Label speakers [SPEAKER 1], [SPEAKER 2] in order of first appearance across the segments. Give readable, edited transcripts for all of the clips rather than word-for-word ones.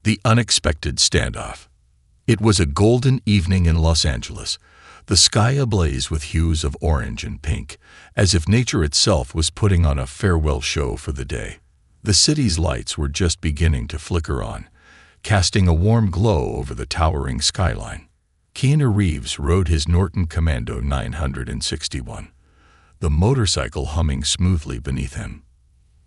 [SPEAKER 1] The unexpected standoff. It was a golden evening in Los Angeles, the sky ablaze with hues of orange and pink, as if nature itself was putting on a farewell show for the day. The city's lights were just beginning to flicker on, casting a warm glow over the towering skyline. Keanu Reeves rode his Norton Commando 961, the motorcycle humming smoothly beneath him.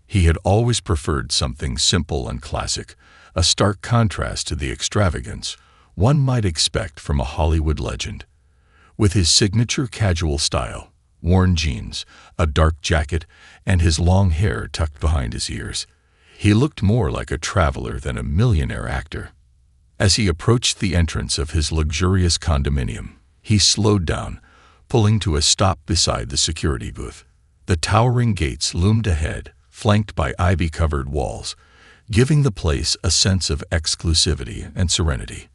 [SPEAKER 1] He had always preferred something simple and classic, a stark contrast to the extravagance one might expect from a Hollywood legend. With his signature casual style, worn jeans, a dark jacket, and his long hair tucked behind his ears, he looked more like a traveler than a millionaire actor. As he approached the entrance of his luxurious condominium, he slowed down, pulling to a stop beside the security booth. The towering gates loomed ahead, flanked by ivy-covered walls, giving the place a sense of exclusivity and serenity.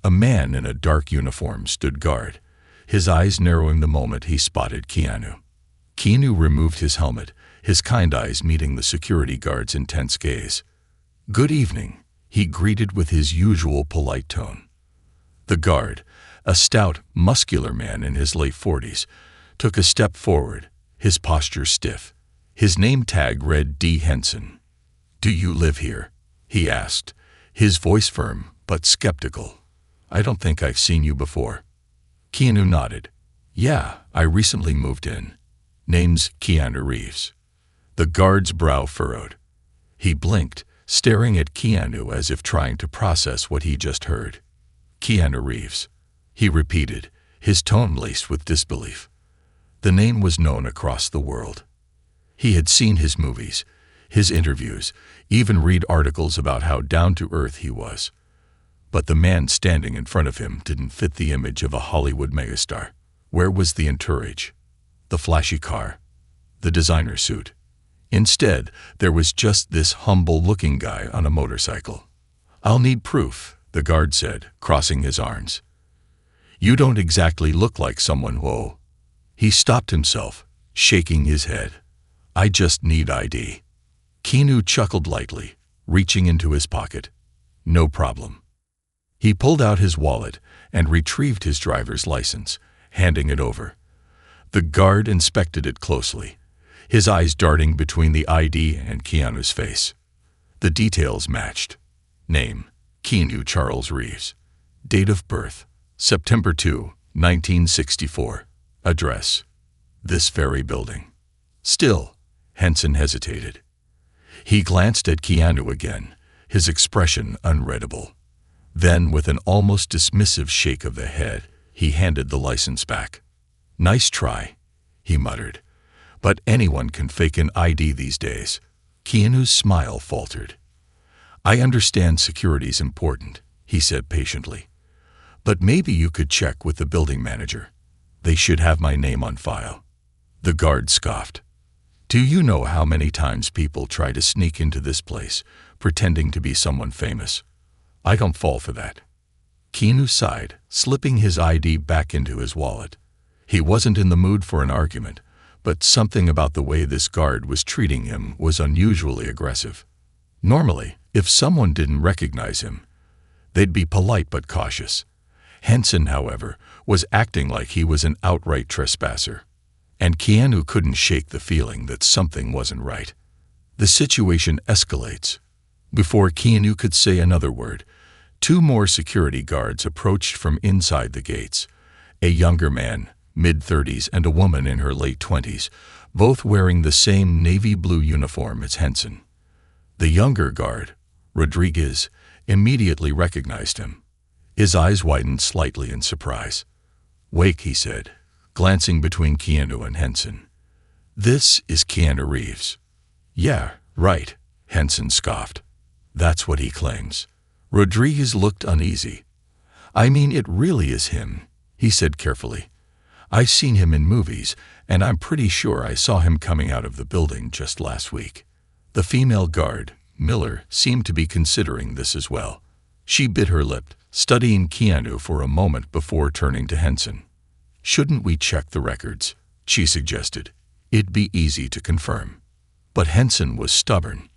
[SPEAKER 1] A man in a dark uniform stood guard, his eyes narrowing the moment he spotted Keanu. Keanu removed his helmet, his kind eyes meeting the security guard's intense gaze. "Good evening," he greeted with his usual polite tone. The guard, a stout, muscular man in his late 40s, took a step forward, his posture stiff. His name tag read D. Henson. "Do you live here?" he asked, his voice firm but skeptical. "I don't think I've seen you before." Keanu nodded. "Yeah, I recently moved in. Name's Keanu Reeves." The guard's brow furrowed. He blinked, staring at Keanu as if trying to process what he just heard. "Keanu Reeves," he repeated, his tone laced with disbelief. The name was known across the world. He had seen his movies, his interviews, even read articles about how down-to-earth he was. But the man standing in front of him didn't fit the image of a Hollywood megastar. Where was the entourage? The flashy car? The designer suit? Instead, there was just this humble-looking guy on a motorcycle. "I'll need proof," the guard said, crossing his arms. "You don't exactly look like someone who—" He stopped himself, shaking his head. "I just need ID." Keanu chuckled lightly, reaching into his pocket. "No problem." He pulled out his wallet and retrieved his driver's license, handing it over. The guard inspected it closely, his eyes darting between the ID and Keanu's face. The details matched. Name: Keanu Charles Reeves. Date of birth: September 2, 1964. Address: this very building. Still, Henson hesitated. He glanced at Keanu again, his expression unreadable. Then, with an almost dismissive shake of the head, he handed the license back. "Nice try," he muttered. "But anyone can fake an ID these days." Keanu's smile faltered. "I understand security's important," he said patiently. "But maybe you could check with the building manager. They should have my name on file." The guard scoffed. "Do you know how many times people try to sneak into this place, pretending to be someone famous? I don't fall for that." Keanu sighed, slipping his ID back into his wallet. He wasn't in the mood for an argument, but something about the way this guard was treating him was unusually aggressive. Normally, if someone didn't recognize him, they'd be polite but cautious. Henson, however, was acting like he was an outright trespasser. And Keanu couldn't shake the feeling that something wasn't right. The situation escalates. Before Keanu could say another word, two more security guards approached from inside the gates. A younger man, mid-30s, and a woman in her late 20s, both wearing the same navy blue uniform as Henson. The younger guard, Rodriguez, immediately recognized him. His eyes widened slightly in surprise. "Wake," he said, glancing between Keanu and Henson. "This is Keanu Reeves." "Yeah, right," Henson scoffed. "That's what he claims." Rodriguez looked uneasy. "I mean, it really is him," he said carefully. "I've seen him in movies, and I'm pretty sure I saw him coming out of the building just last week." The female guard, Miller, seemed to be considering this as well. She bit her lip, studying Keanu for a moment before turning to Henson. "Shouldn't we check the records?" she suggested. "It'd be easy to confirm." But Henson was stubborn.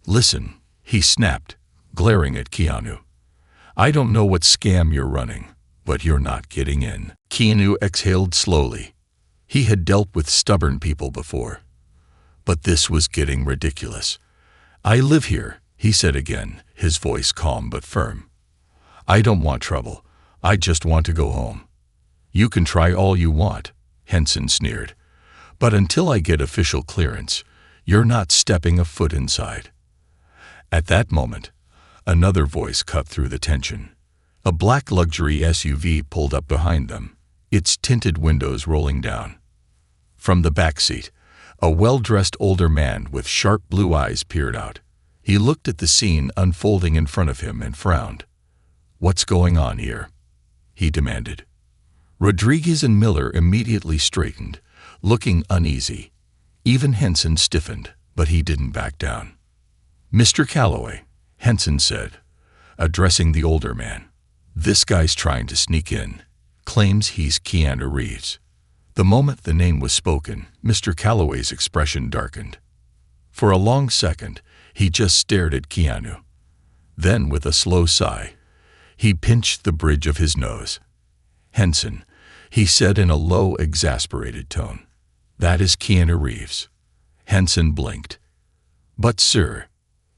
[SPEAKER 1] "Listen," he snapped, glaring at Keanu. "I don't know what scam you're running, but you're not getting in." Keanu exhaled slowly. He had dealt with stubborn people before, but this was getting ridiculous. "I live here," he said again, his voice calm but firm. "I don't want trouble. I just want to go home." "You can try all you want," Henson sneered, "but until I get official clearance, you're not stepping a foot inside." At that moment, another voice cut through the tension. A black luxury SUV pulled up behind them, its tinted windows rolling down. From the back seat, a well-dressed older man with sharp blue eyes peered out. He looked at the scene unfolding in front of him and frowned. "What's going on here?" he demanded. Rodriguez and Miller immediately straightened, looking uneasy. Even Henson stiffened, but he didn't back down. "Mr. Calloway," Henson said, addressing the older man, "this guy's trying to sneak in. Claims he's Keanu Reeves." The moment the name was spoken, Mr. Calloway's expression darkened. For a long second, he just stared at Keanu. Then, with a slow sigh, he pinched the bridge of his nose. "Henson," he said in a low, exasperated tone, "that is Keanu Reeves." Henson blinked. "But, sir,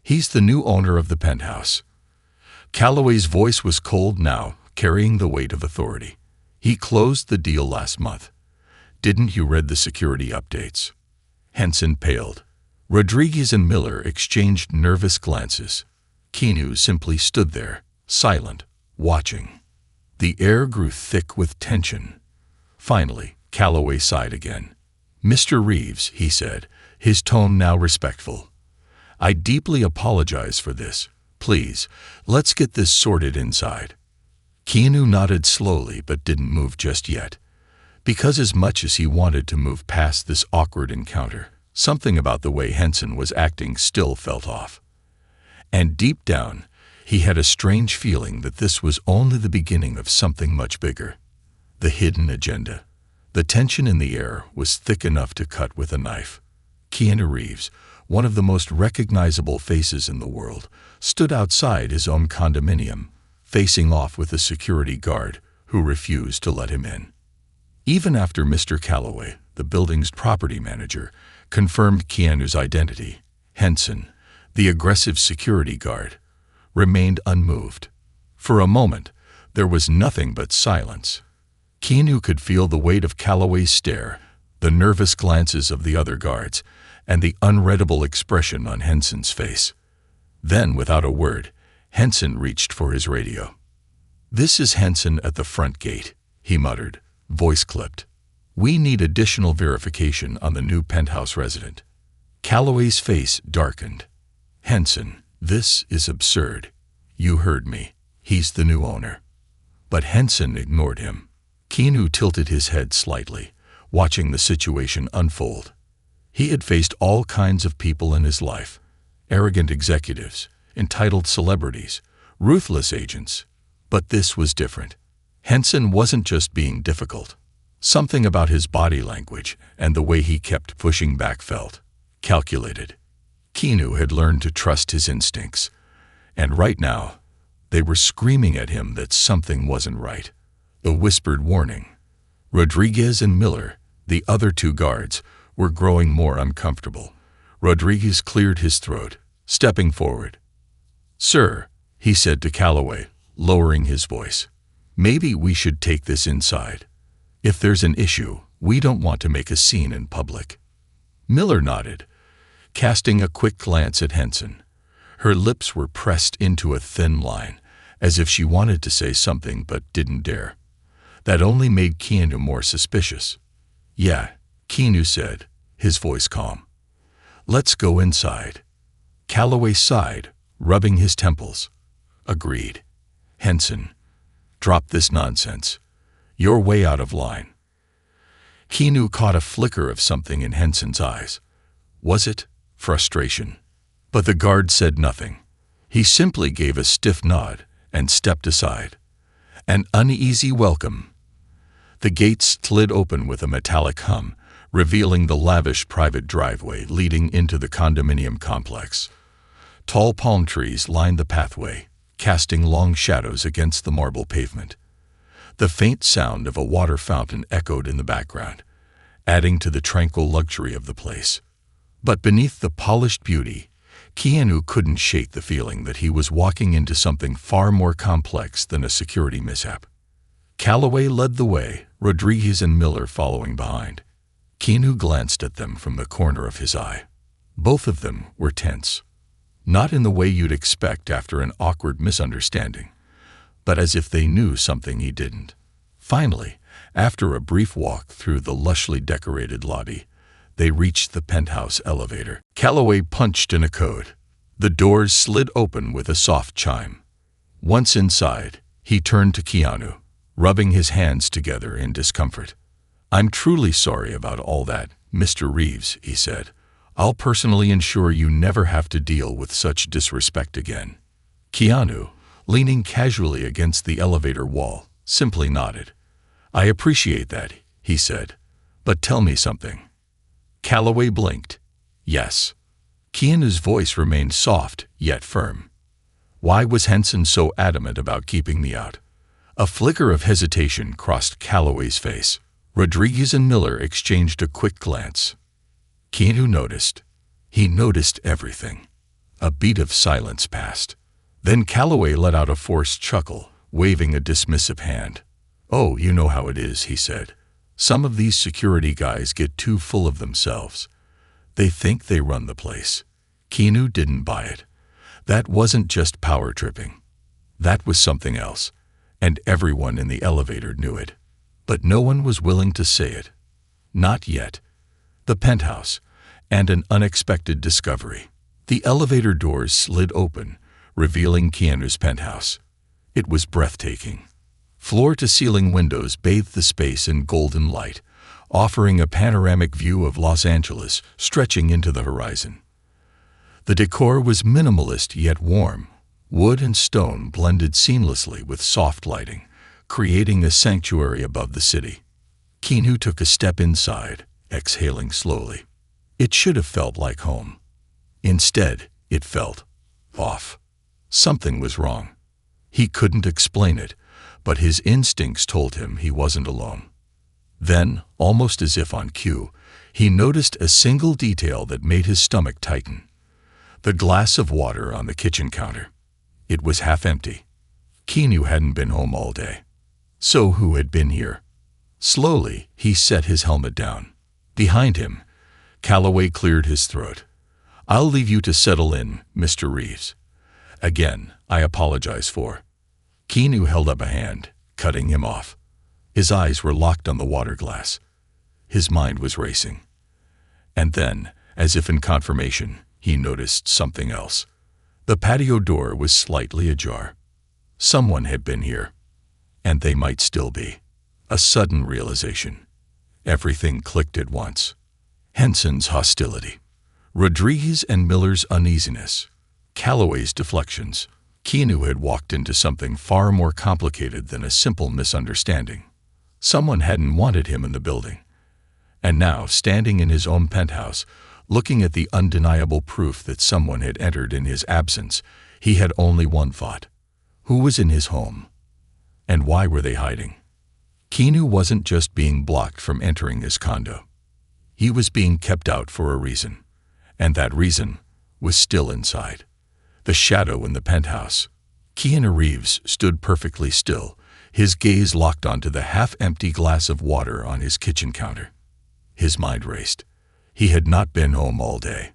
[SPEAKER 1] he's the new owner of the penthouse." Calloway's voice was cold now, carrying the weight of authority. "He closed the deal last month. Didn't you read the security updates?" Henson paled. Rodriguez and Miller exchanged nervous glances. Keanu simply stood there, silent, watching. The air grew thick with tension. Finally, Calloway sighed again. "Mr. Reeves," he said, his tone now respectful, "I deeply apologize for this. Please, let's get this sorted inside." Keanu nodded slowly but didn't move just yet. Because as much as he wanted to move past this awkward encounter, something about the way Henson was acting still felt off. And deep down, he had a strange feeling that this was only the beginning of something much bigger. The hidden agenda. The tension in the air was thick enough to cut with a knife. Keanu Reeves, one of the most recognizable faces in the world, stood outside his own condominium, facing off with a security guard who refused to let him in. Even after Mr. Calloway, the building's property manager, confirmed Keanu's identity, Henson, the aggressive security guard, remained unmoved. For a moment, there was nothing but silence. Keanu could feel the weight of Calloway's stare, the nervous glances of the other guards, and the unreadable expression on Henson's face. Then, without a word, Henson reached for his radio. "This is Henson at the front gate," he muttered, voice clipped. "We need additional verification on the new penthouse resident." Calloway's face darkened. "Henson, this is absurd. You heard me. He's the new owner." But Henson ignored him. Keanu tilted his head slightly, watching the situation unfold. He had faced all kinds of people in his life: arrogant executives, entitled celebrities, ruthless agents. But this was different. Henson wasn't just being difficult. Something about his body language and the way he kept pushing back felt calculated. Keanu had learned to trust his instincts, and right now, they were screaming at him that something wasn't right. A whispered warning. Rodriguez and Miller, the other two guards, were growing more uncomfortable. Rodriguez cleared his throat, stepping forward. "Sir," he said to Calloway, lowering his voice, "maybe we should take this inside. If there's an issue, we don't want to make a scene in public." Miller nodded, casting a quick glance at Henson. Her lips were pressed into a thin line, as if she wanted to say something but didn't dare. That only made Keanu more suspicious. "Yeah," Keanu said, his voice calm. "Let's go inside." Calloway sighed, rubbing his temples. "Agreed." "Henson, drop this nonsense. You're way out of line." Keanu caught a flicker of something in Henson's eyes. Was it frustration? But the guard said nothing. He simply gave a stiff nod and stepped aside. An uneasy welcome. The gates slid open with a metallic hum, revealing the lavish private driveway leading into the condominium complex. Tall palm trees lined the pathway, casting long shadows against the marble pavement. The faint sound of a water fountain echoed in the background, adding to the tranquil luxury of the place. But beneath the polished beauty, Keanu couldn't shake the feeling that he was walking into something far more complex than a security mishap. Calloway led the way, Rodriguez and Miller following behind. Keanu glanced at them from the corner of his eye. Both of them were tense. Not in the way you'd expect after an awkward misunderstanding, but as if they knew something he didn't. Finally, after a brief walk through the lushly decorated lobby, they reached the penthouse elevator. Calloway punched in a code. The doors slid open with a soft chime. Once inside, he turned to Keanu, rubbing his hands together in discomfort. "I'm truly sorry about all that, Mr. Reeves," he said. "I'll personally ensure you never have to deal with such disrespect again." Keanu, leaning casually against the elevator wall, simply nodded. "I appreciate that," he said. "But tell me something." Calloway blinked. "Yes." Keanu's voice remained soft, yet firm. "Why was Henson so adamant about keeping me out?" A flicker of hesitation crossed Calloway's face. Rodriguez and Miller exchanged a quick glance. Keanu noticed. He noticed everything. A beat of silence passed. Then Calloway let out a forced chuckle, waving a dismissive hand. "Oh, you know how it is," he said. "Some of these security guys get too full of themselves. They think they run the place." Keanu didn't buy it. That wasn't just power tripping. That was something else, and everyone in the elevator knew it. But no one was willing to say it. Not yet. The penthouse, and an unexpected discovery. The elevator doors slid open, revealing Keanu's penthouse. It was breathtaking. Floor-to-ceiling windows bathed the space in golden light, offering a panoramic view of Los Angeles stretching into the horizon. The decor was minimalist yet warm. Wood and stone blended seamlessly with soft lighting, creating a sanctuary above the city. Keanu took a step inside, exhaling slowly. It should have felt like home. Instead, it felt off. Something was wrong. He couldn't explain it, but his instincts told him he wasn't alone. Then, almost as if on cue, he noticed a single detail that made his stomach tighten. The glass of water on the kitchen counter. It was half empty. Keanu hadn't been home all day. So who had been here? Slowly, he set his helmet down. Behind him, Calloway cleared his throat. "I'll leave you to settle in, Mr. Reeves. Again, I apologize for." Keanu held up a hand, cutting him off. His eyes were locked on the water glass. His mind was racing. And then, as if in confirmation, he noticed something else. The patio door was slightly ajar. Someone had been here, and they might still be. A sudden realization. Everything clicked at once. Henson's hostility, Rodriguez and Miller's uneasiness, Calloway's deflections. Keanu had walked into something far more complicated than a simple misunderstanding. Someone hadn't wanted him in the building. And now, standing in his own penthouse, looking at the undeniable proof that someone had entered in his absence, he had only one thought. Who was in his home? And why were they hiding? Keanu wasn't just being blocked from entering his condo. He was being kept out for a reason, and that reason was still inside. The shadow in the penthouse. Keanu Reeves stood perfectly still, his gaze locked onto the half-empty glass of water on his kitchen counter. His mind raced. He had not been home all day.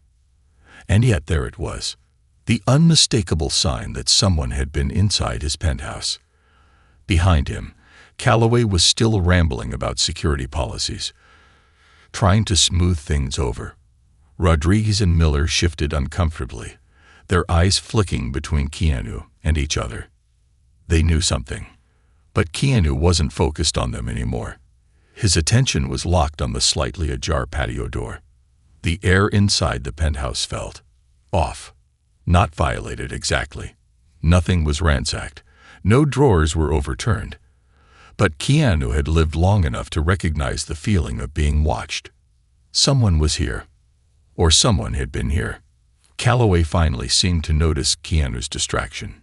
[SPEAKER 1] And yet there it was, the unmistakable sign that someone had been inside his penthouse. Behind him, Calloway was still rambling about security policies, trying to smooth things over. Rodriguez and Miller shifted uncomfortably, their eyes flicking between Keanu and each other. They knew something, but Keanu wasn't focused on them anymore. His attention was locked on the slightly ajar patio door. The air inside the penthouse felt off. Not violated exactly. Nothing was ransacked. No drawers were overturned. But Keanu had lived long enough to recognize the feeling of being watched. Someone was here. Or someone had been here. Calloway finally seemed to notice Keanu's distraction.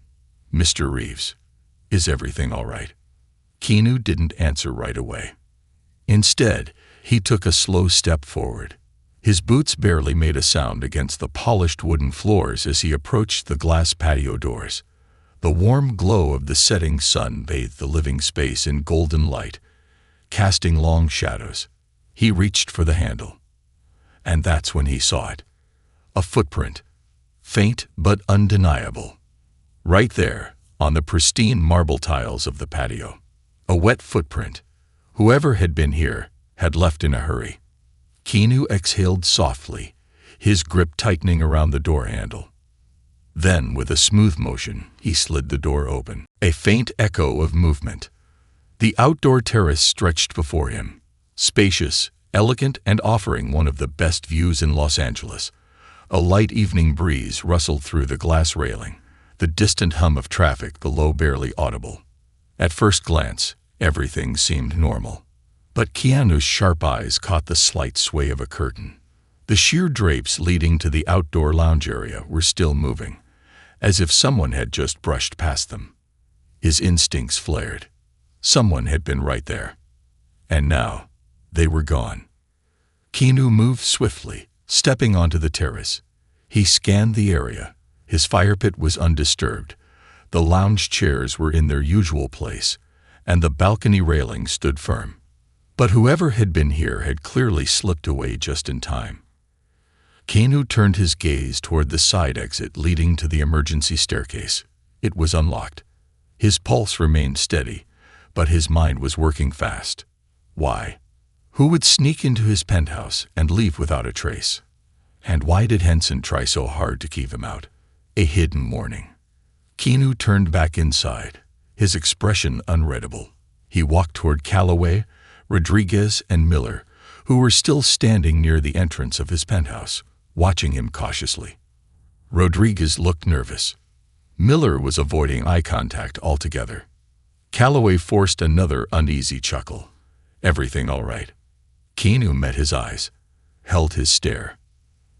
[SPEAKER 1] "Mr. Reeves, is everything all right?" Keanu didn't answer right away. Instead, he took a slow step forward. His boots barely made a sound against the polished wooden floors as he approached the glass patio doors. The warm glow of the setting sun bathed the living space in golden light, casting long shadows. He reached for the handle. And that's when he saw it. A footprint, faint but undeniable. Right there, on the pristine marble tiles of the patio. A wet footprint. Whoever had been here had left in a hurry. Keanu exhaled softly, his grip tightening around the door handle. Then, with a smooth motion, he slid the door open. A faint echo of movement. The outdoor terrace stretched before him, spacious, elegant, and offering one of the best views in Los Angeles. A light evening breeze rustled through the glass railing, the distant hum of traffic below barely audible. At first glance, everything seemed normal. But Keanu's sharp eyes caught the slight sway of a curtain. The sheer drapes leading to the outdoor lounge area were still moving, as if someone had just brushed past them. His instincts flared. Someone had been right there. And now, they were gone. Keanu moved swiftly, stepping onto the terrace. He scanned the area. His fire pit was undisturbed. The lounge chairs were in their usual place, and the balcony railing stood firm. But whoever had been here had clearly slipped away just in time. Keanu turned his gaze toward the side exit leading to the emergency staircase. It was unlocked. His pulse remained steady, but his mind was working fast. Why? Who would sneak into his penthouse and leave without a trace? And why did Henson try so hard to keep him out? A hidden warning. Keanu turned back inside, his expression unreadable. He walked toward Calloway, Rodriguez, and Miller, who were still standing near the entrance of his penthouse, watching him cautiously. Rodriguez looked nervous. Miller was avoiding eye contact altogether. Calloway forced another uneasy chuckle. "Everything all right?" Keanu met his eyes, held his stare.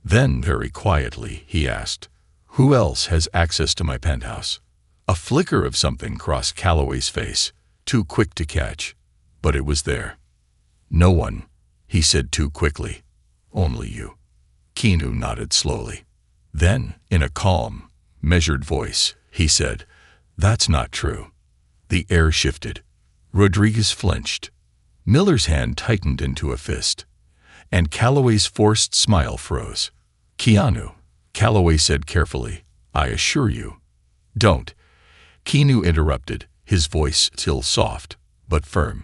[SPEAKER 1] Then, very quietly, he asked, "Who else has access to my penthouse?" A flicker of something crossed Calloway's face, too quick to catch, but it was there. "No one," he said too quickly. "Only you." Keanu nodded slowly. Then, in a calm, measured voice, he said, "That's not true." The air shifted. Rodriguez flinched. Miller's hand tightened into a fist, and Calloway's forced smile froze. "Keanu," Calloway said carefully, "I assure you." "Don't." Keanu interrupted, his voice still soft, but firm.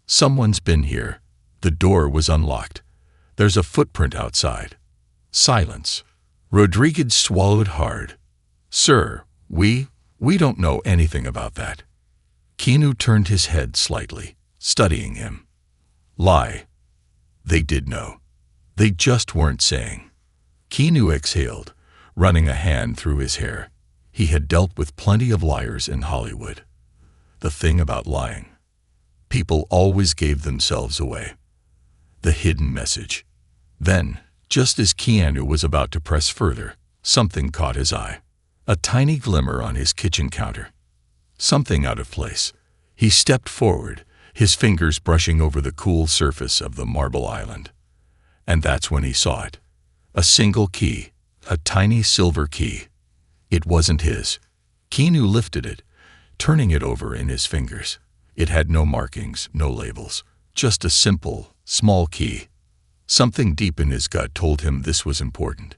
[SPEAKER 1] "Someone's been here. The door was unlocked. There's a footprint outside." Silence. Rodriguez swallowed hard. "Sir, we don't know anything about that." Keanu turned his head slightly, studying him. Lie. They did know. They just weren't saying. Keanu exhaled, running a hand through his hair. He had dealt with plenty of liars in Hollywood. The thing about lying. People always gave themselves away. The hidden message. Then, just as Keanu was about to press further, something caught his eye. A tiny glimmer on his kitchen counter. Something out of place. He stepped forward, his fingers brushing over the cool surface of the marble island. And that's when he saw it. A single key, a tiny silver key. It wasn't his. Keanu lifted it, turning it over in his fingers. It had no markings, no labels, just a simple, small key. Something deep in his gut told him this was important.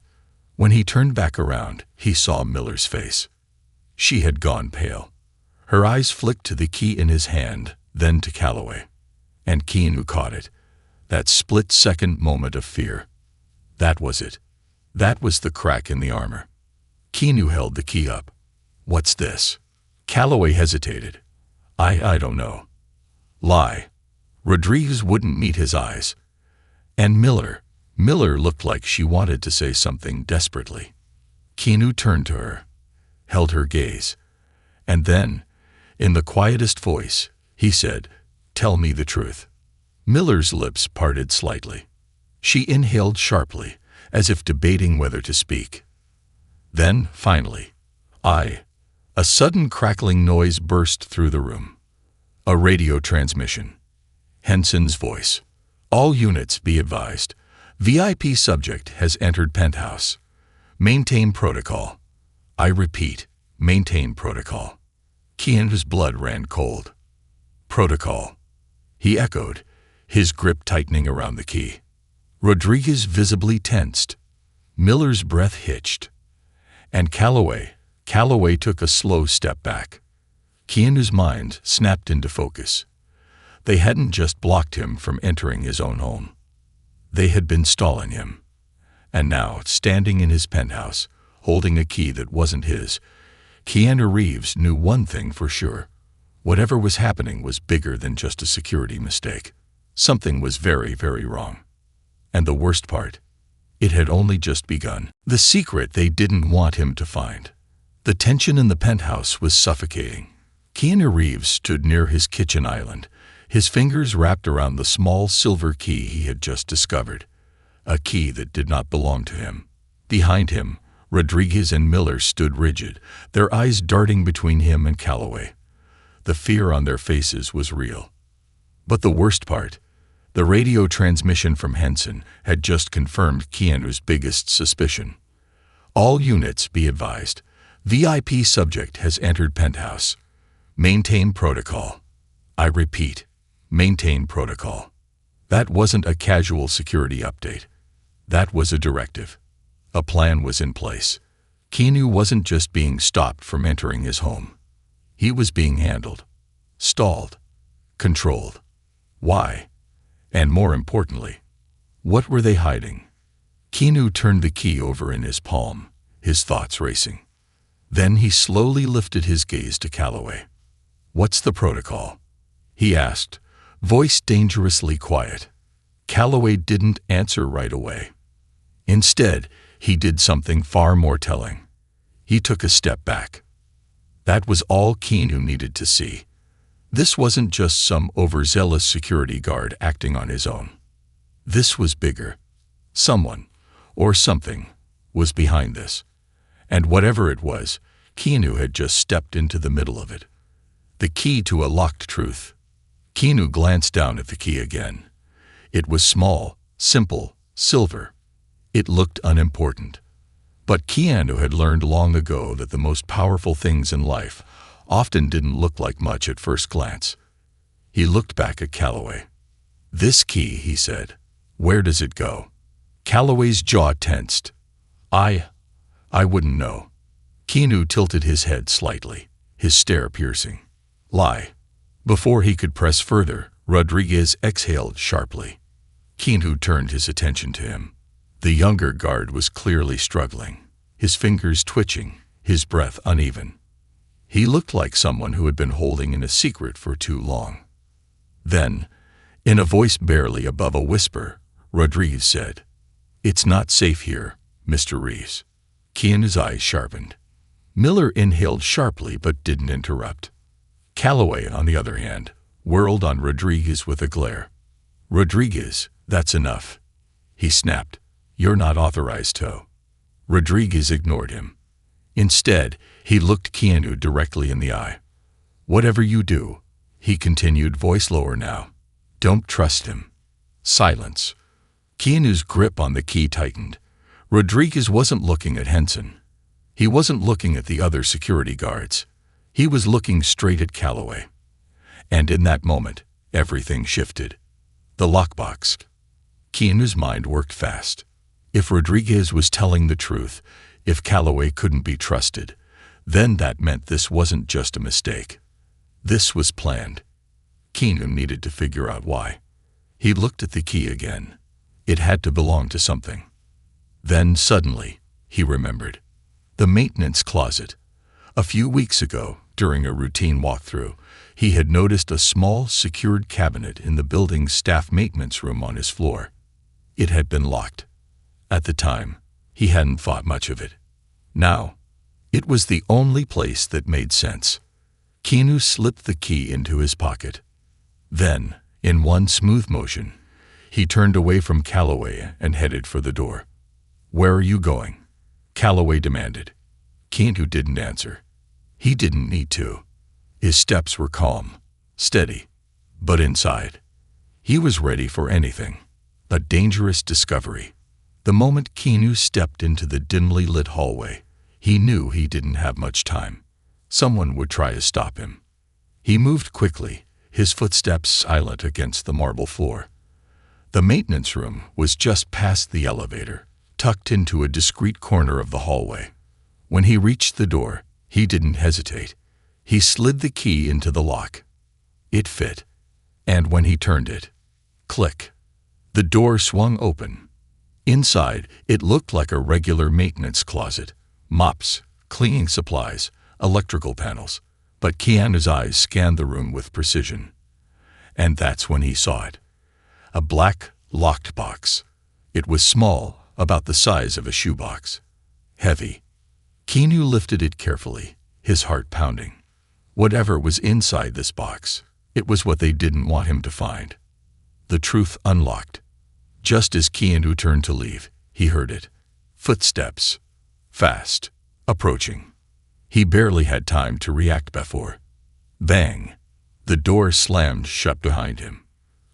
[SPEAKER 1] When he turned back around, he saw Miller's face. She had gone pale. Her eyes flicked to the key in his hand, then to Calloway. And Keanu caught it. That split-second moment of fear. That was it. That was the crack in the armor. Keanu held the key up. "What's this?" Calloway hesitated. I don't know." Lie. Rodriguez wouldn't meet his eyes. And Miller looked like she wanted to say something desperately. Keanu turned to her, held her gaze, and then, in the quietest voice, he said, "Tell me the truth." Miller's lips parted slightly. She inhaled sharply, as if debating whether to speak. Then, finally, a sudden crackling noise burst through the room. A radio transmission. Henson's voice. All units be advised. VIP subject has entered penthouse. Maintain protocol. I repeat, maintain protocol. Keanu's blood ran cold. Protocol. He echoed, his grip tightening around the key. Rodriguez visibly tensed. Miller's breath hitched. And Calloway took a slow step back. Keanu's mind snapped into focus. They hadn't just blocked him from entering his own home. They had been stalling him. And now, standing in his penthouse, holding a key that wasn't his, Keanu Reeves knew one thing for sure. Whatever was happening was bigger than just a security mistake. Something was very, very wrong. And the worst part, it had only just begun. The secret they didn't want him to find. The tension in the penthouse was suffocating. Keanu Reeves stood near his kitchen island, his fingers wrapped around the small silver key he had just discovered. A key that did not belong to him. Behind him, Rodriguez and Miller stood rigid, their eyes darting between him and Calloway. The fear on their faces was real. But the worst part, the radio transmission from Henson had just confirmed Keanu's biggest suspicion. All units be advised. VIP subject has entered penthouse. Maintain protocol. I repeat, maintain protocol. That wasn't a casual security update. That was a directive. A plan was in place. Keanu wasn't just being stopped from entering his home. He was being handled, stalled, controlled. Why? And more importantly, what were they hiding? Keanu turned the key over in his palm, his thoughts racing. Then he slowly lifted his gaze to Calloway. What's the protocol? He asked, voice dangerously quiet. Calloway didn't answer right away. Instead, he did something far more telling. He took a step back. That was all Keanu needed to see. This wasn't just some overzealous security guard acting on his own. This was bigger. Someone, or something, was behind this. And whatever it was, Keanu had just stepped into the middle of it. The key to a locked truth. Keanu glanced down at the key again. It was small, simple, silver. It looked unimportant. But Keanu had learned long ago that the most powerful things in life often didn't look like much at first glance. He looked back at Calloway. This key, he said. Where does it go? Calloway's jaw tensed. I wouldn't know. Keanu tilted his head slightly, his stare piercing. Lie. Before he could press further, Rodriguez exhaled sharply. Keanu turned his attention to him. The younger guard was clearly struggling, his fingers twitching, his breath uneven. He looked like someone who had been holding in a secret for too long. Then, in a voice barely above a whisper, Rodriguez said, It's not safe here, Mr. Reeves. Keanu's eyes sharpened. Miller inhaled sharply but didn't interrupt. Calloway, on the other hand, whirled on Rodriguez with a glare. Rodriguez, that's enough. He snapped. You're not authorized to. Rodriguez ignored him. Instead, he looked Keanu directly in the eye. Whatever you do, he continued, voice lower now. Don't trust him. Silence. Keanu's grip on the key tightened. Rodriguez wasn't looking at Henson. He wasn't looking at the other security guards. He was looking straight at Calloway. And in that moment, everything shifted. The lockbox. Keanu's mind worked fast. If Rodriguez was telling the truth, if Calloway couldn't be trusted, then that meant this wasn't just a mistake. This was planned. Keanu needed to figure out why. He looked at the key again. It had to belong to something. Then suddenly, he remembered. The maintenance closet. A few weeks ago, during a routine walkthrough, he had noticed a small, secured cabinet in the building's staff maintenance room on his floor. It had been locked. At the time, he hadn't thought much of it. Now, it was the only place that made sense. Keanu slipped the key into his pocket. Then, in one smooth motion, he turned away from Calloway and headed for the door. Where are you going? Calloway demanded, Keanu didn't answer. He didn't need to. His steps were calm, steady, but inside, he was ready for anything. A dangerous discovery. The moment Keanu stepped into the dimly lit hallway, he knew he didn't have much time. Someone would try to stop him. He moved quickly, his footsteps silent against the marble floor. The maintenance room was just past the elevator, tucked into a discreet corner of the hallway. When he reached the door, he didn't hesitate. He slid the key into the lock. It fit. And when he turned it, click, the door swung open. Inside, it looked like a regular maintenance closet. Mops, cleaning supplies, electrical panels. But Keanu's eyes scanned the room with precision. And that's when he saw it. A black, locked box. It was small, about the size of a shoebox. Heavy. Keanu lifted it carefully, his heart pounding. Whatever was inside this box, it was what they didn't want him to find. The truth unlocked. Just as Keanu turned to leave, he heard it. Footsteps. Fast. Approaching. He barely had time to react before. Bang! The door slammed shut behind him.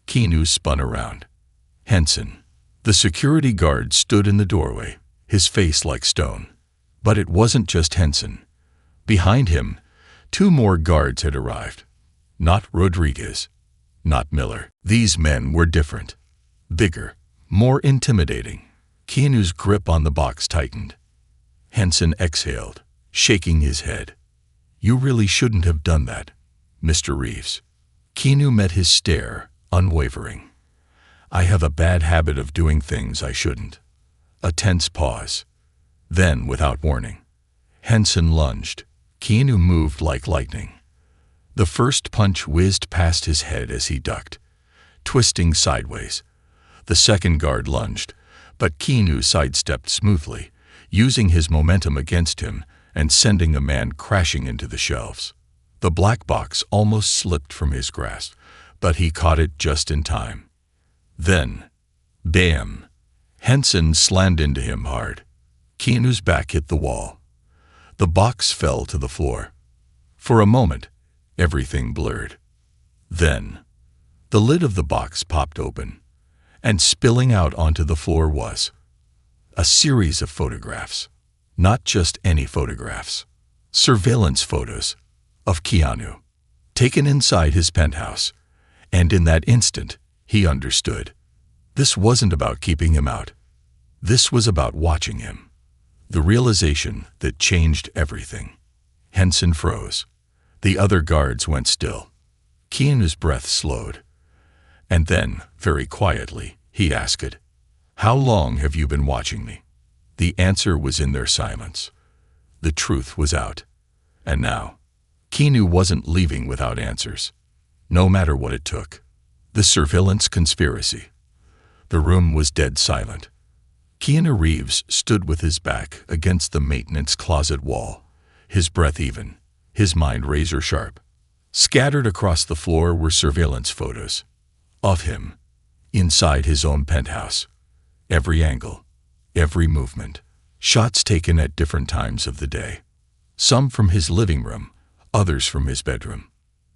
[SPEAKER 1] Keanu spun around. Henson, the security guard, stood in the doorway, his face like stone. But it wasn't just Henson. Behind him, 2 more guards had arrived. Not Rodriguez. Not Miller. These men were different. Bigger. More intimidating. Keanu's grip on the box tightened. Henson exhaled, shaking his head. You really shouldn't have done that, Mr. Reeves. Keanu met his stare, unwavering. I have a bad habit of doing things I shouldn't. A tense pause. Then, without warning, Henson lunged. Keanu moved like lightning. The first punch whizzed past his head as he ducked, twisting sideways. The second guard lunged, but Keanu sidestepped smoothly, using his momentum against him and sending the man crashing into the shelves. The black box almost slipped from his grasp, but he caught it just in time. Then, bam! Henson slammed into him hard. Keanu's back hit the wall. The box fell to the floor. For a moment, everything blurred. Then, the lid of the box popped open, and spilling out onto the floor was a series of photographs. Not just any photographs. Surveillance photos of Keanu, taken inside his penthouse. And in that instant, he understood. This wasn't about keeping him out. This was about watching him. The realization that changed everything. Henson froze. The other guards went still. Keanu's breath slowed. And then, very quietly, he asked, How long have you been watching me? The answer was in their silence. The truth was out. And now, Keanu wasn't leaving without answers. No matter what it took. The surveillance conspiracy. The room was dead silent. Keanu Reeves stood with his back against the maintenance closet wall, his breath even, his mind razor-sharp. Scattered across the floor were surveillance photos of him, inside his own penthouse. Every angle, every movement, shots taken at different times of the day. Some from his living room, others from his bedroom.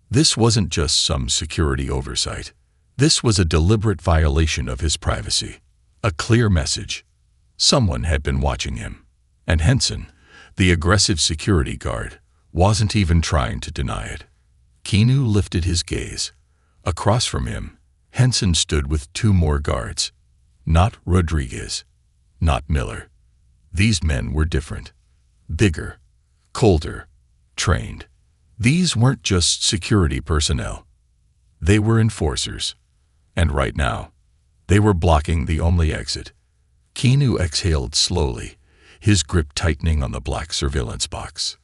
[SPEAKER 1] This wasn't just some security oversight. This was a deliberate violation of his privacy. A clear message. Someone had been watching him. And Henson, the aggressive security guard, wasn't even trying to deny it. Keanu lifted his gaze. Across from him, Henson stood with 2 more guards. Not Rodriguez. Not Miller. These men were different. Bigger. Colder. Trained. These weren't just security personnel. They were enforcers. And right now, they were blocking the only exit. Keanu exhaled slowly, his grip tightening on the black surveillance box.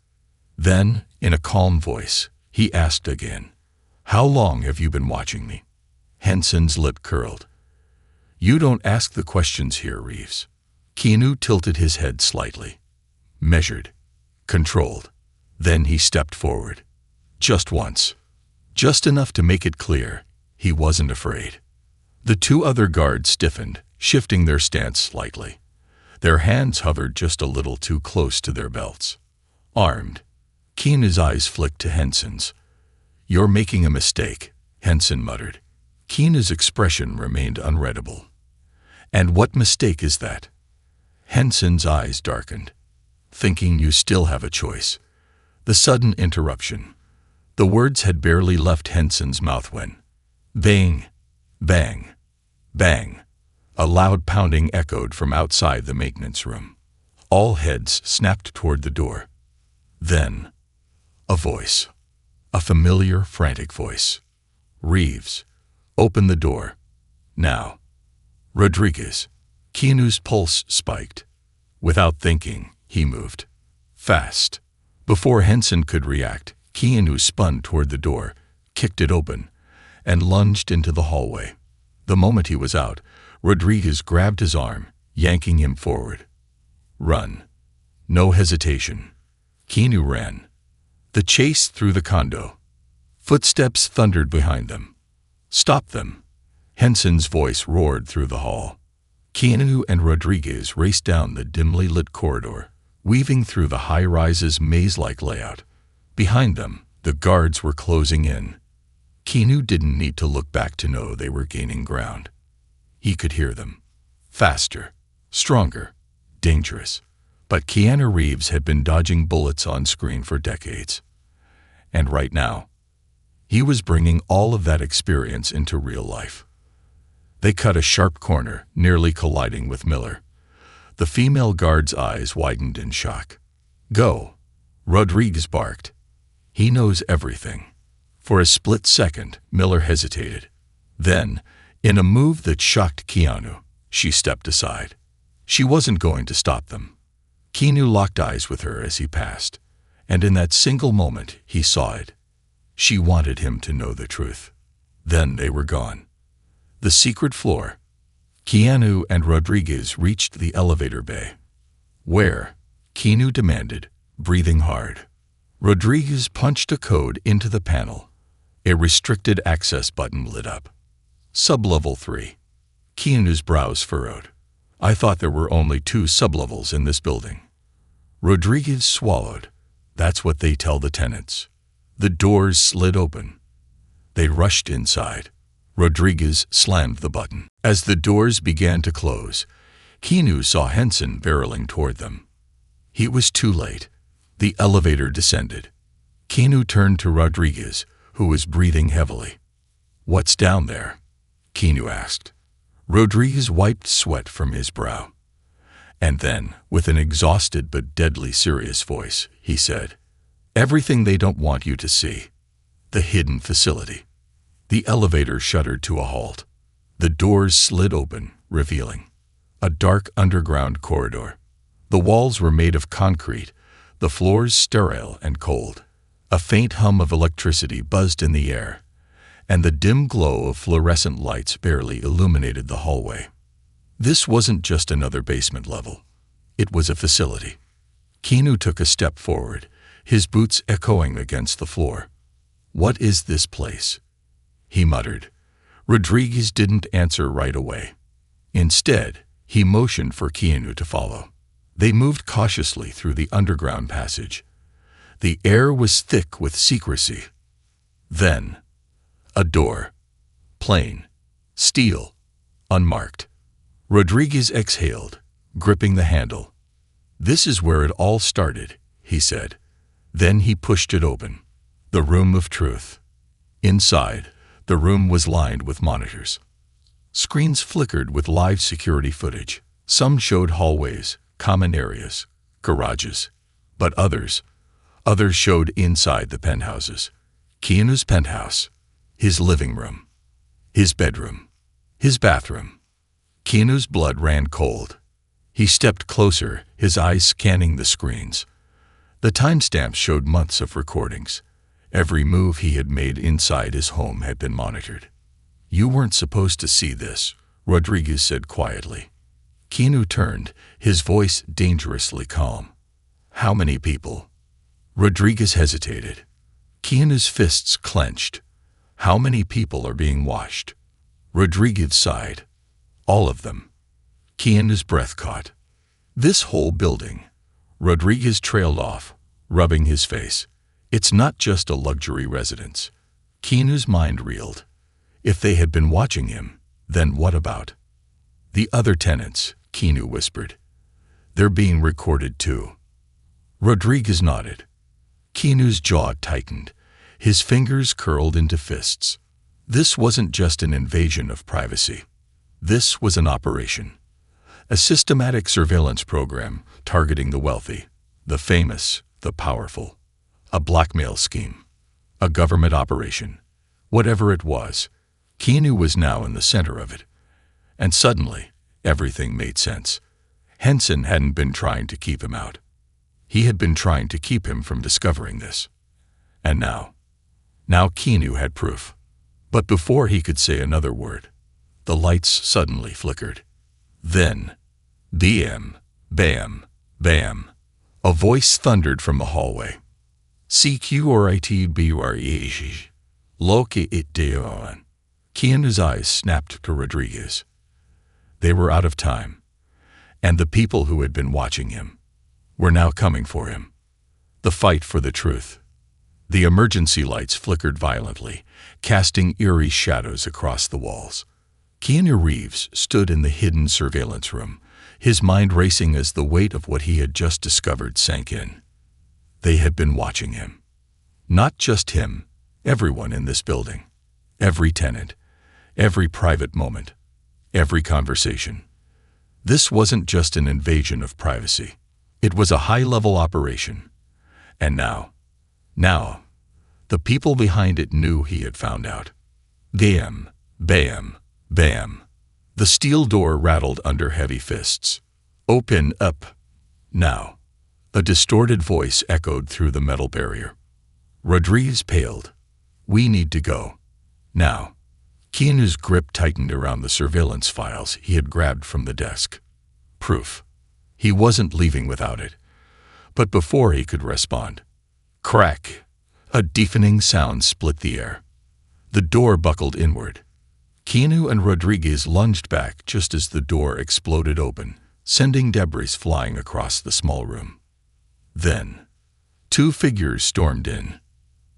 [SPEAKER 1] Then, in a calm voice, he asked again, How long have you been watching me? Henson's lip curled. You don't ask the questions here, Reeves. Keanu tilted his head slightly. Measured. Controlled. Then he stepped forward. Just once. Just enough to make it clear he wasn't afraid. The 2 other guards stiffened, shifting their stance slightly. Their hands hovered just a little too close to their belts. Armed, Keanu's eyes flicked to Henson's. "You're making a mistake," Henson muttered. Keanu's expression remained unreadable. "And what mistake is that?" Henson's eyes darkened. "Thinking you still have a choice." The sudden interruption. The words had barely left Henson's mouth when bang, bang, bang. A loud pounding echoed from outside the maintenance room. All heads snapped toward the door. Then, a voice. A familiar, frantic voice. "Reeves, open the door. Now." "Rodriguez." Keanu's pulse spiked. Without thinking, he moved. Fast. Before Henson could react, Keanu spun toward the door, kicked it open, and lunged into the hallway. The moment he was out, Rodriguez grabbed his arm, yanking him forward. "Run." No hesitation. Keanu ran. The chase through the condo. Footsteps thundered behind them. "Stop them." Henson's voice roared through the hall. Keanu and Rodriguez raced down the dimly lit corridor, weaving through the high-rise's maze-like layout. Behind them, the guards were closing in. Keanu didn't need to look back to know they were gaining ground. He could hear them. Faster, stronger, dangerous. But Keanu Reeves had been dodging bullets on screen for decades. And right now, he was bringing all of that experience into real life. They cut a sharp corner, nearly colliding with Miller. The female guard's eyes widened in shock. "Go," Rodriguez barked. "He knows everything." For a split second, Miller hesitated. Then, in a move that shocked Keanu, she stepped aside. She wasn't going to stop them. Keanu locked eyes with her as he passed, and in that single moment, he saw it. She wanted him to know the truth. Then they were gone. The secret floor. Keanu and Rodriguez reached the elevator bay. "Where?" Keanu demanded, breathing hard. Rodriguez punched a code into the panel. A restricted access button lit up. Sublevel 3. Keanu's brows furrowed. "I thought there were only 2 sublevels in this building." Rodriguez swallowed. "That's what they tell the tenants." The doors slid open. They rushed inside. Rodriguez slammed the button. As the doors began to close, Keanu saw Henson barreling toward them. He was too late. The elevator descended. Keanu turned to Rodriguez, who was breathing heavily. "What's down there?" Keanu asked. Rodriguez wiped sweat from his brow. And then, with an exhausted but deadly serious voice, he said, "Everything they don't want you to see. The hidden facility." The elevator shuddered to a halt. The doors slid open, revealing a dark underground corridor. The walls were made of concrete, the floors sterile and cold. A faint hum of electricity buzzed in the air, and the dim glow of fluorescent lights barely illuminated the hallway. This wasn't just another basement level. It was a facility. Keanu took a step forward, his boots echoing against the floor. "What is this place?" he muttered. Rodriguez didn't answer right away. Instead, he motioned for Keanu to follow. They moved cautiously through the underground passage. The air was thick with secrecy. Then, a door. Plain. Steel. Unmarked. Rodriguez exhaled, gripping the handle. "This is where it all started," he said. Then he pushed it open. The room of truth. Inside, the room was lined with monitors. Screens flickered with live security footage. Some showed hallways, common areas, garages. But others showed inside the penthouses. Keanu's penthouse, his living room, his bedroom, his bathroom. Keanu's blood ran cold. He stepped closer, his eyes scanning the screens. The timestamps showed months of recordings. Every move he had made inside his home had been monitored. "You weren't supposed to see this," Rodriguez said quietly. Keanu turned, his voice dangerously calm. "How many people?" Rodriguez hesitated. Keanu's fists clenched. "How many people are being watched?" Rodriguez sighed. "All of them." Keanu's breath caught. "This whole building." Rodriguez trailed off, rubbing his face. It's not just a luxury residence. Keanu's mind reeled. If they had been watching him, then what about the other tenants? Keanu whispered. They're being recorded too. Rodriguez nodded. Keanu's jaw tightened. His fingers curled into fists. This wasn't just an invasion of privacy. This was an operation. A systematic surveillance program targeting the wealthy, the famous, the powerful. A blackmail scheme. A government operation. Whatever it was, Keanu was now in the center of it. And suddenly, everything made sense. Henson hadn't been trying to keep him out. He had been trying to keep him from discovering this. And now Keanu had proof. But before he could say another word, the lights suddenly flickered. Then, bam, bam, bam, a voice thundered from the hallway. CQRITBRE. Loke it deon. Keanu's eyes snapped to Rodriguez. They were out of time, and the people who had been watching him were now coming for him. The fight for the truth. The emergency lights flickered violently, casting eerie shadows across the walls. Keanu Reeves stood in the hidden surveillance room, his mind racing as the weight of what he had just discovered sank in. They had been watching him. Not just him, everyone in this building. Every tenant, every private moment, every conversation. This wasn't just an invasion of privacy. It was a high-level operation. And now, the people behind it knew he had found out. Bam, bam, bam. The steel door rattled under heavy fists. Open up. Now. A distorted voice echoed through the metal barrier. Rodriguez paled. We need to go. Now. Keanu's grip tightened around the surveillance files he had grabbed from the desk. Proof. He wasn't leaving without it. But before he could respond, crack! A deafening sound split the air. The door buckled inward. Keanu and Rodriguez lunged back just as the door exploded open, sending debris flying across the small room. Then, two figures stormed in.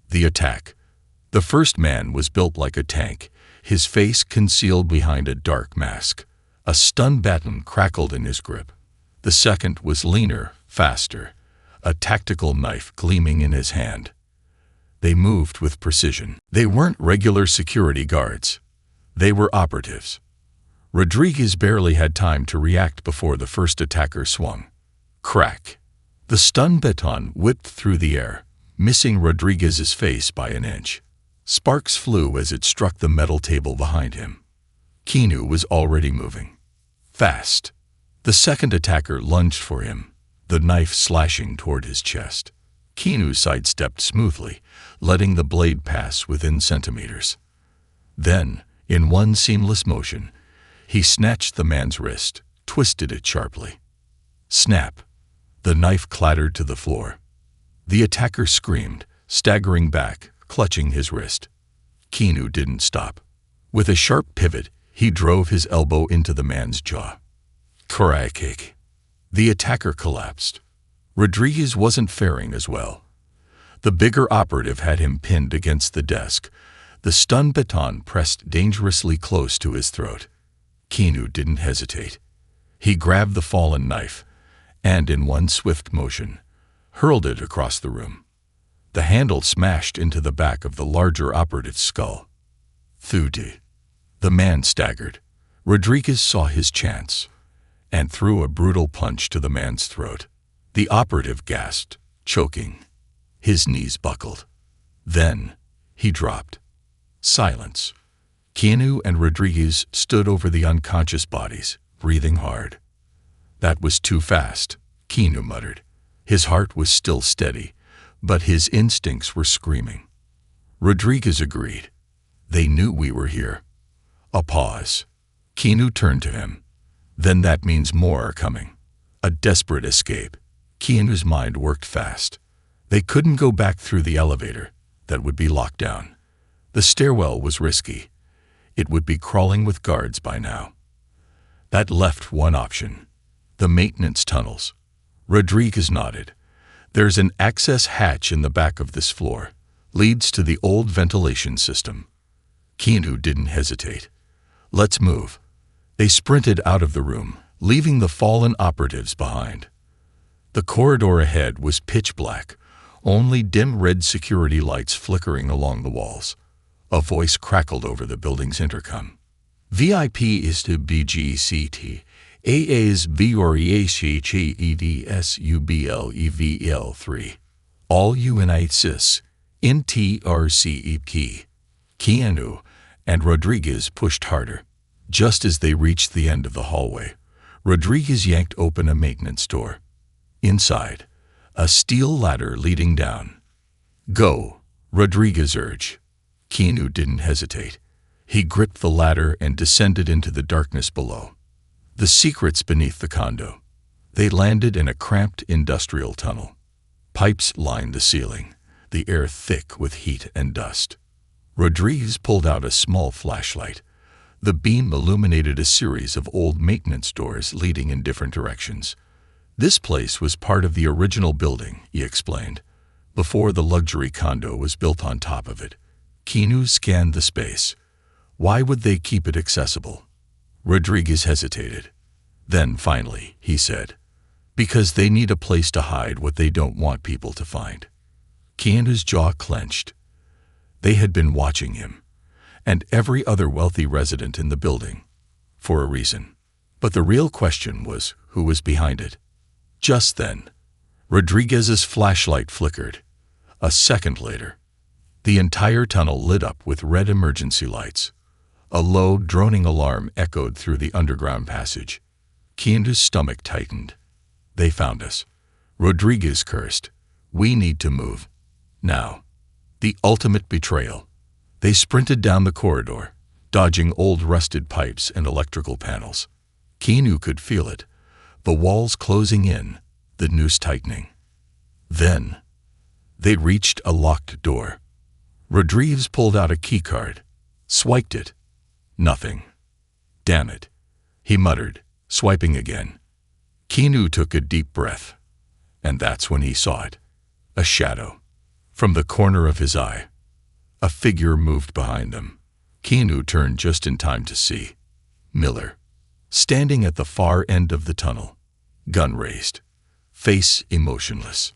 [SPEAKER 1] The attack. The first man was built like a tank, his face concealed behind a dark mask. A stun baton crackled in his grip. The second was leaner, faster, a tactical knife gleaming in his hand. They moved with precision. They weren't regular security guards. They were operatives. Rodriguez barely had time to react before the first attacker swung. Crack! The stun baton whipped through the air, missing Rodriguez's face by an inch. Sparks flew as it struck the metal table behind him. Keanu was already moving. Fast. The second attacker lunged for him, the knife slashing toward his chest. Keanu sidestepped smoothly, letting the blade pass within centimeters. Then, in one seamless motion, he snatched the man's wrist, twisted it sharply. Snap! The knife clattered to the floor. The attacker screamed, staggering back, clutching his wrist. Keanu didn't stop. With a sharp pivot, he drove his elbow into the man's jaw. Crack! The attacker collapsed. Rodriguez wasn't faring as well. The bigger operative had him pinned against the desk, the stun baton pressed dangerously close to his throat. Keanu didn't hesitate. He grabbed the fallen knife, and in one swift motion, hurled it across the room. The handle smashed into the back of the larger operative's skull. Thudi. The man staggered. Rodriguez saw his chance, and threw a brutal punch to the man's throat. The operative gasped, choking. His knees buckled. Then, he dropped. Silence. Keanu and Rodriguez stood over the unconscious bodies, breathing hard. That was too fast, Keanu muttered. His heart was still steady, but his instincts were screaming. Rodriguez agreed. They knew we were here. A pause. Keanu turned to him. Then that means more are coming. A desperate escape. Keanu's mind worked fast. They couldn't go back through the elevator. That would be locked down. The stairwell was risky. It would be crawling with guards by now. That left one option. The maintenance tunnels. Rodriguez nodded. There's an access hatch in the back of this floor. Leads to the old ventilation system. Keanu didn't hesitate. Let's move. They sprinted out of the room, leaving the fallen operatives behind. The corridor ahead was pitch black, only dim red security lights flickering along the walls. A voice crackled over the building's intercom. VIP is to BGCT. AA's VOREACHEDSUBLEVL3. All UNITSIS. NTRCEP. Keanu and Rodriguez pushed harder. Just as they reached the end of the hallway, Rodriguez yanked open a maintenance door. Inside, a steel ladder leading down. Go, Rodriguez urged. Keanu didn't hesitate. He gripped the ladder and descended into the darkness below. The secrets beneath the condo. They landed in a cramped industrial tunnel. Pipes lined the ceiling, the air thick with heat and dust. Rodriguez pulled out a small flashlight. The beam illuminated a series of old maintenance doors leading in different directions. This place was part of the original building, he explained, before the luxury condo was built on top of it. Keanu scanned the space. Why would they keep it accessible? Rodriguez hesitated. Then, finally, he said, because they need a place to hide what they don't want people to find. Keanu's jaw clenched. They had been watching him, and every other wealthy resident in the building, for a reason. But the real question was who was behind it. Just then, Rodriguez's flashlight flickered. A second later, the entire tunnel lit up with red emergency lights. A low, droning alarm echoed through the underground passage. Keanu's stomach tightened. They found us. Rodriguez cursed. We need to move. Now. The ultimate betrayal. They sprinted down the corridor, dodging old rusted pipes and electrical panels. Keanu could feel it. The walls closing in, the noose tightening. Then, they reached a locked door. Rodriguez pulled out a keycard, swiped it. Nothing. Damn it, he muttered, swiping again. Keanu took a deep breath, and that's when he saw it. A shadow. From the corner of his eye, a figure moved behind them. Keanu turned just in time to see Miller, standing at the far end of the tunnel, gun raised, face emotionless.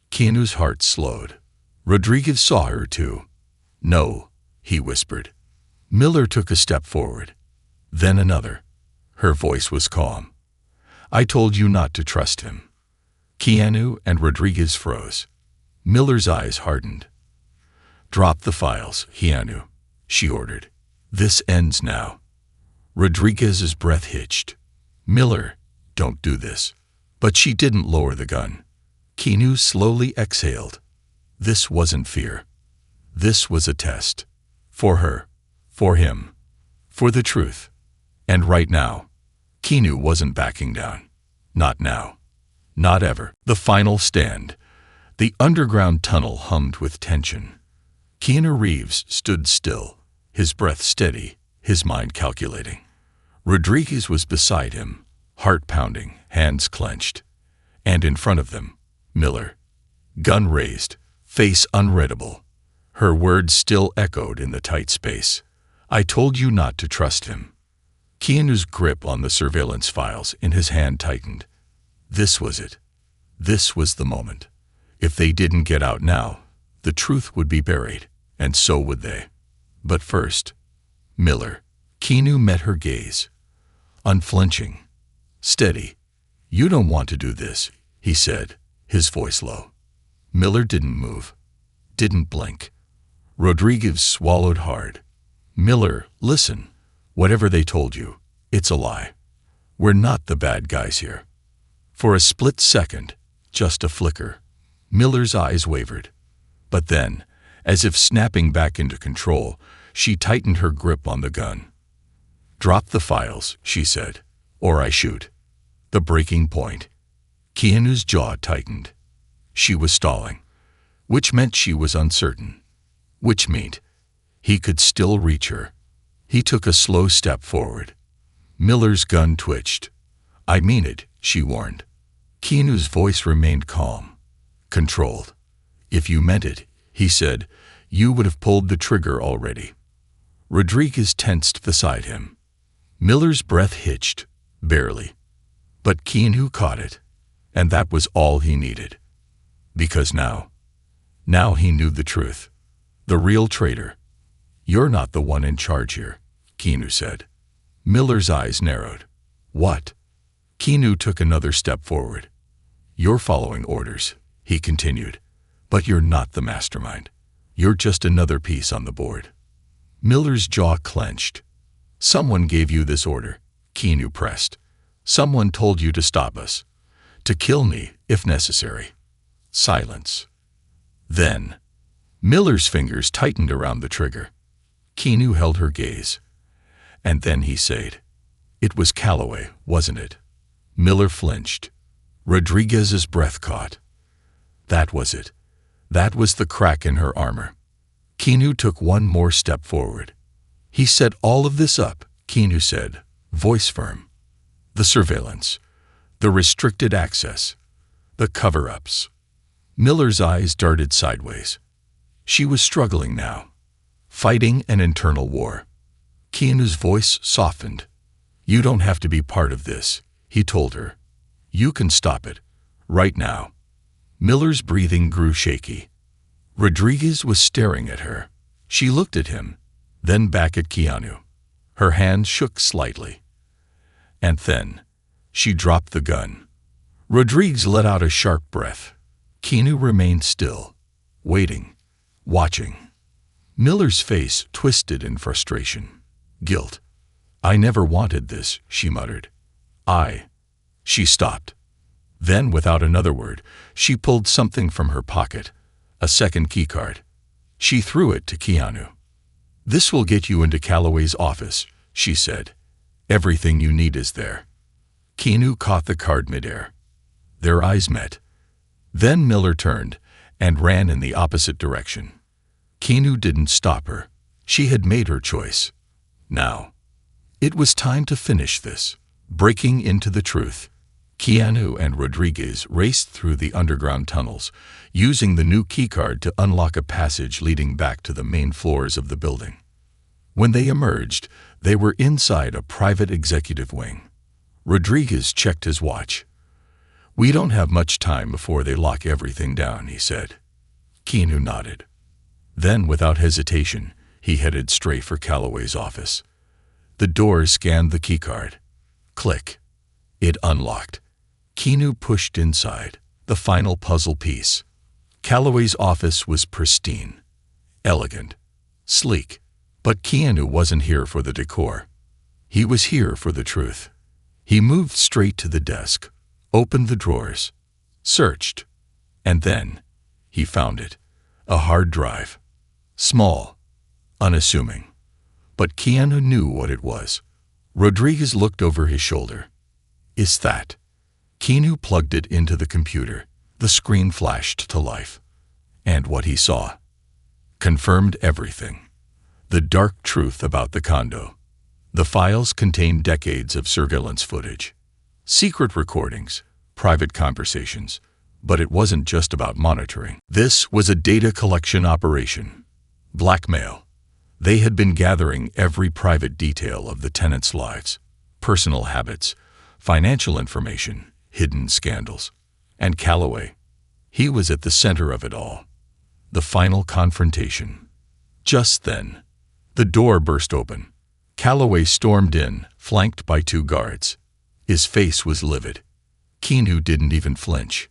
[SPEAKER 1] Keanu's heart slowed. Rodriguez saw her too. No, he whispered. Miller took a step forward, then another. Her voice was calm. I told you not to trust him. Keanu and Rodriguez froze. Miller's eyes hardened. Drop the files, Keanu, she ordered. This ends now. Rodriguez's breath hitched. Miller, don't do this. But she didn't lower the gun. Keanu slowly exhaled. This wasn't fear. This was a test. For her. For him. For the truth. And right now, Keanu wasn't backing down. Not now. Not ever. The final stand. The underground tunnel hummed with tension. Keanu Reeves stood still, his breath steady, his mind calculating. Rodriguez was beside him, heart pounding, hands clenched. And in front of them, Miller. Gun raised, face unreadable. Her words still echoed in the tight space. I told you not to trust him. Keanu's grip on the surveillance files in his hand tightened. This was it. This was the moment. If they didn't get out now, the truth would be buried, and so would they. But first, Miller. Keanu met her gaze. Unflinching. Steady. You don't want to do this, he said, his voice low. Miller didn't move. Didn't blink. Rodriguez swallowed hard. Miller, listen. Whatever they told you, it's a lie. We're not the bad guys here. For a split second, just a flicker, Miller's eyes wavered. But then, as if snapping back into control, she tightened her grip on the gun. Drop the files, she said, or I shoot. The breaking point. Keanu's jaw tightened. She was stalling, which meant she was uncertain. Which meant he could still reach her. He took a slow step forward. Miller's gun twitched. I mean it, she warned. Keanu's voice remained calm. controlled. If you meant it, he said, you would have pulled the trigger already. Rodriguez tensed beside him. Miller's breath hitched, barely. But Keanu caught it, and that was all he needed. Because now he knew the truth. The real traitor. You're not the one in charge here, Keanu said. Miller's eyes narrowed. What? Keanu took another step forward. You're following orders, he continued. But you're not the mastermind. You're just another piece on the board. Miller's jaw clenched. Someone gave you this order, Keanu pressed. Someone told you to stop us. To kill me, if necessary. Silence. Then, Miller's fingers tightened around the trigger. Keanu held her gaze. And then he said, "It was Calloway, wasn't it?" Miller flinched. Rodriguez's breath caught. That was it. That was the crack in her armor. Keanu took one more step forward. "He set all of this up," Keanu said, voice firm. "The surveillance, the restricted access, the cover-ups." Miller's eyes darted sideways. She was struggling now, fighting an internal war. Keanu's voice softened. "You don't have to be part of this," he told her. "You can stop it, right now." Miller's breathing grew shaky. Rodriguez was staring at her. She looked at him, then back at Keanu. Her hand shook slightly. And then, she dropped the gun. Rodriguez let out a sharp breath. Keanu remained still, waiting, watching. Miller's face twisted in frustration. Guilt. "I never wanted this," she muttered. She stopped. Then, without another word, she pulled something from her pocket, a second keycard. She threw it to Keanu. "This will get you into Calloway's office," she said. "Everything you need is there." Keanu caught the card midair. Their eyes met. Then Miller turned and ran in the opposite direction. Keanu didn't stop her. She had made her choice. Now, it was time to finish this. Breaking into the truth, Keanu and Rodriguez raced through the underground tunnels, using the new keycard to unlock a passage leading back to the main floors of the building. When they emerged, they were inside a private executive wing. Rodriguez checked his watch. "We don't have much time before they lock everything down," he said. Keanu nodded. Then, without hesitation, he headed straight for Calloway's office. The door scanned the keycard. Click. It unlocked. Keanu pushed inside, the final puzzle piece. Calloway's office was pristine, elegant, sleek. But Keanu wasn't here for the decor. He was here for the truth. He moved straight to the desk, opened the drawers, searched, and then he found it. A hard drive. Small, unassuming. But Keanu knew what it was. Rodriguez looked over his shoulder. "Is that?" Keanu plugged it into the computer. The screen flashed to life. And what he saw confirmed everything. The dark truth about the condo. The files contained decades of surveillance footage. Secret recordings, private conversations. But it wasn't just about monitoring. This was a data collection operation. Blackmail. They had been gathering every private detail of the tenants' lives, personal habits, financial information, hidden scandals. And Calloway. He was at the center of it all. The final confrontation. Just then, the door burst open. Calloway stormed in, flanked by 2 guards. His face was livid. Keanu didn't even flinch.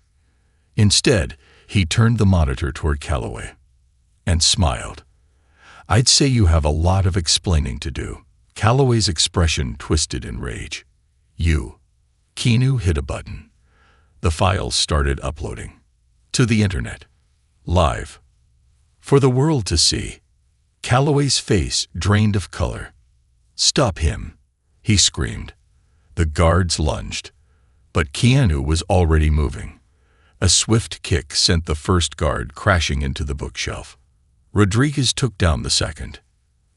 [SPEAKER 1] Instead, he turned the monitor toward Calloway and smiled. "I'd say you have a lot of explaining to do." Calloway's expression twisted in rage. "You." Keanu hit a button. The files started uploading. To the internet. Live. For the world to see. Calloway's face drained of color. "Stop him," he screamed. The guards lunged. But Keanu was already moving. A swift kick sent the first guard crashing into the bookshelf. Rodriguez took down the second.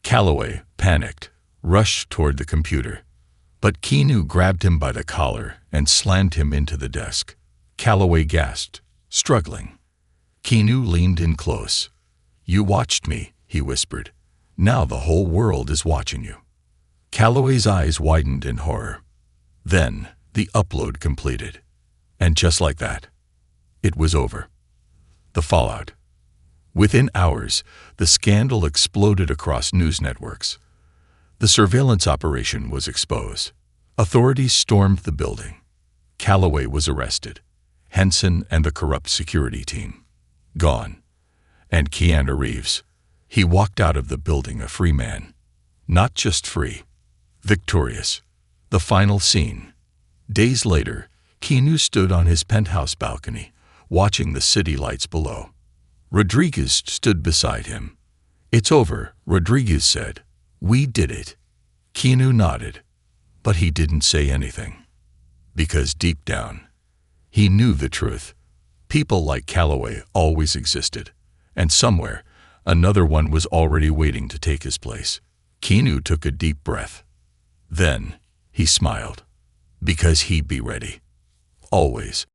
[SPEAKER 1] Calloway, panicked, rushed toward the computer. But Keanu grabbed him by the collar and slammed him into the desk. Calloway gasped, struggling. Keanu leaned in close. "You watched me," he whispered. "Now the whole world is watching you." Calloway's eyes widened in horror. Then the upload completed. And just like that, it was over. The fallout. Within hours, the scandal exploded across news networks. The surveillance operation was exposed. Authorities stormed the building. Calloway was arrested. Henson and the corrupt security team gone. And Keanu Reeves, he walked out of the building a free man. Not just free, victorious. The final scene. Days later, Keanu stood on his penthouse balcony, watching the city lights below. Rodriguez stood beside him. "It's over," Rodriguez said. "We did it." Keanu nodded, but he didn't say anything. Because deep down, he knew the truth. People like Calloway always existed, and somewhere, another one was already waiting to take his place. Keanu took a deep breath. Then he smiled. Because he'd be ready. Always.